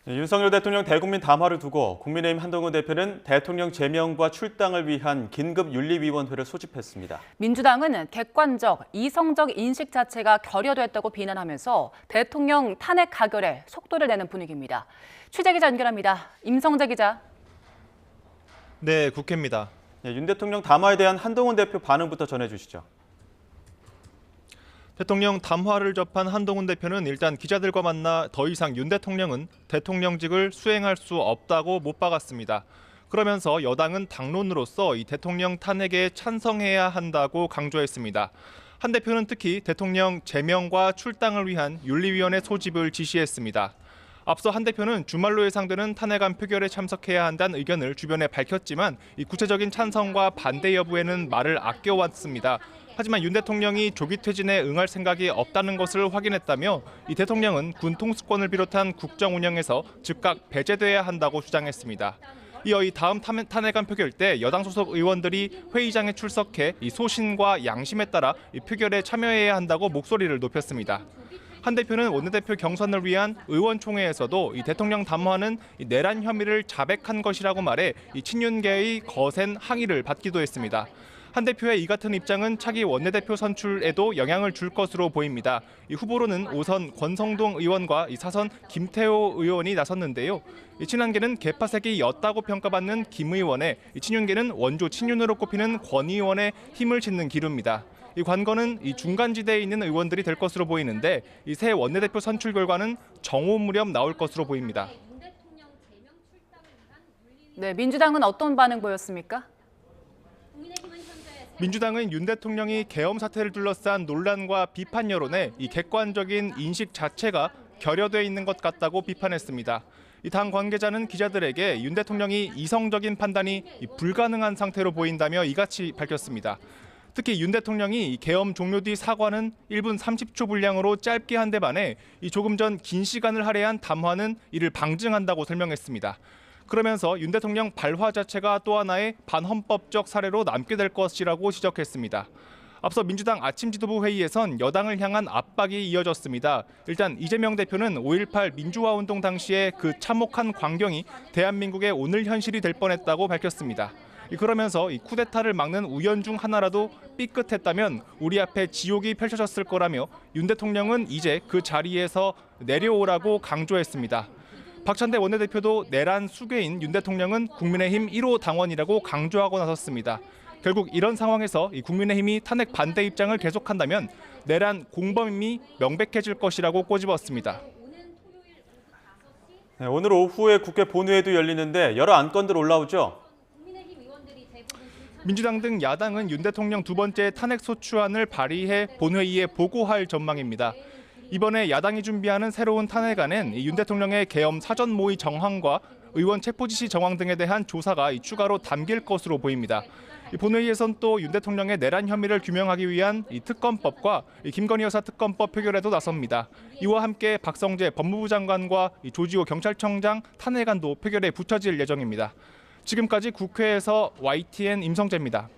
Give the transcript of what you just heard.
윤석열 대통령 대국민 담화를 두고 국민의힘 한동훈 대표는 대통령 제명과 출당을 위한 긴급윤리위원회를 소집했습니다. 민주당은 객관적, 이성적 인식 자체가 결여됐다고 비난하면서 대통령 탄핵 가결에 속도를 내는 분위기입니다. 취재 기자 연결합니다. 임성재 기자. 네, 국회입니다. 윤 대통령 담화에 대한 한동훈 대표 반응부터 전해주시죠. 대통령 담화를 접한 한동훈 대표는 일단 기자들과 만나 더 이상 윤 대통령은 대통령직을 수행할 수 없다고 못 박았습니다. 그러면서 여당은 당론으로서 이 대통령 탄핵에 찬성해야 한다고 강조했습니다. 한 대표는 특히 대통령 제명과 출당을 위한 윤리위원회 소집을 지시했습니다. 앞서 한 대표는 주말로 예상되는 탄핵안 표결에 참석해야 한다는 의견을 주변에 밝혔지만 이 구체적인 찬성과 반대 여부에는 말을 아껴왔습니다. 하지만 윤 대통령이 조기 퇴진에 응할 생각이 없다는 것을 확인했다며 이 대통령은 군 통수권을 비롯한 국정 운영에서 즉각 배제돼야 한다고 주장했습니다. 이어 이 다음 탄핵안 표결 때 여당 소속 의원들이 회의장에 출석해 이 소신과 양심에 따라 이 표결에 참여해야 한다고 목소리를 높였습니다. 한 대표는 원내대표 경선을 위한 의원총회에서도 이 대통령 담화는 이 내란 혐의를 자백한 것이라고 말해 이 친윤계의 거센 항의를 받기도 했습니다. 한 대표의 이 같은 입장은 차기 원내대표 선출에도 영향을 줄 것으로 보입니다. 이 후보로는 5선 권성동 의원과 이 4선 김태호 의원이 나섰는데요. 이 친한계는 개파색이였다고 평가받는 김 의원의, 이 친윤계는 원조 친윤으로 꼽히는 권 의원의 힘을 짓는 기류입니다. 이 관건은 이 중간지대에 있는 의원들이 될 것으로 보이는데 이 새 원내대표 선출 결과는 정오 무렵 나올 것으로 보입니다. 네, 민주당은 어떤 반응 보였습니까? 민주당은 윤 대통령이 계엄 사태를 둘러싼 논란과 비판 여론에 이 객관적인 인식 자체가 결여돼 있는 것 같다고 비판했습니다. 이 당 관계자는 기자들에게 윤 대통령이 이성적인 판단이 불가능한 상태로 보인다며 이같이 밝혔습니다. 특히 윤 대통령이 계엄 종료 뒤 사과는 1분 30초 분량으로 짧게 한 데 반해 이 조금 전 긴 시간을 할애한 담화는 이를 방증한다고 설명했습니다. 그러면서 윤 대통령 발화 자체가 또 하나의 반헌법적 사례로 남게 될 것이라고 지적했습니다. 앞서 민주당 아침 지도부 회의에선 여당을 향한 압박이 이어졌습니다. 일단 이재명 대표는 5.18 민주화 운동 당시에 그 참혹한 광경이 대한민국의 오늘 현실이 될 뻔했다고 밝혔습니다. 그러면서 이 쿠데타를 막는 우연 중 하나라도 삐끗했다면 우리 앞에 지옥이 펼쳐졌을 거라며 윤 대통령은 이제 그 자리에서 내려오라고 강조했습니다. 박찬대 원내대표도 내란 수괴인 윤 대통령은 국민의힘 1호 당원이라고 강조하고 나섰습니다. 결국 이런 상황에서 이 국민의힘이 탄핵 반대 입장을 계속한다면 내란 공범임이 명백해질 것이라고 꼬집었습니다. 네, 오늘 오후에 국회 본회의도 열리는데 여러 안건들 올라오죠? 민주당 등 야당은 윤 대통령 두 번째 탄핵 소추안을 발의해 본회의에 보고할 전망입니다. 이번에 야당이 준비하는 새로운 탄핵안엔 윤 대통령의 계엄 사전 모의 정황과 의원 체포 지시 정황 등에 대한 조사가 추가로 담길 것으로 보입니다. 본회의에선 또 윤 대통령의 내란 혐의를 규명하기 위한 특검법과 김건희 여사 특검법 표결에도 나섭니다. 이와 함께 박성재 법무부 장관과 조지호 경찰청장 탄핵안도 표결에 붙여질 예정입니다. 지금까지 국회에서 YTN 임성재입니다.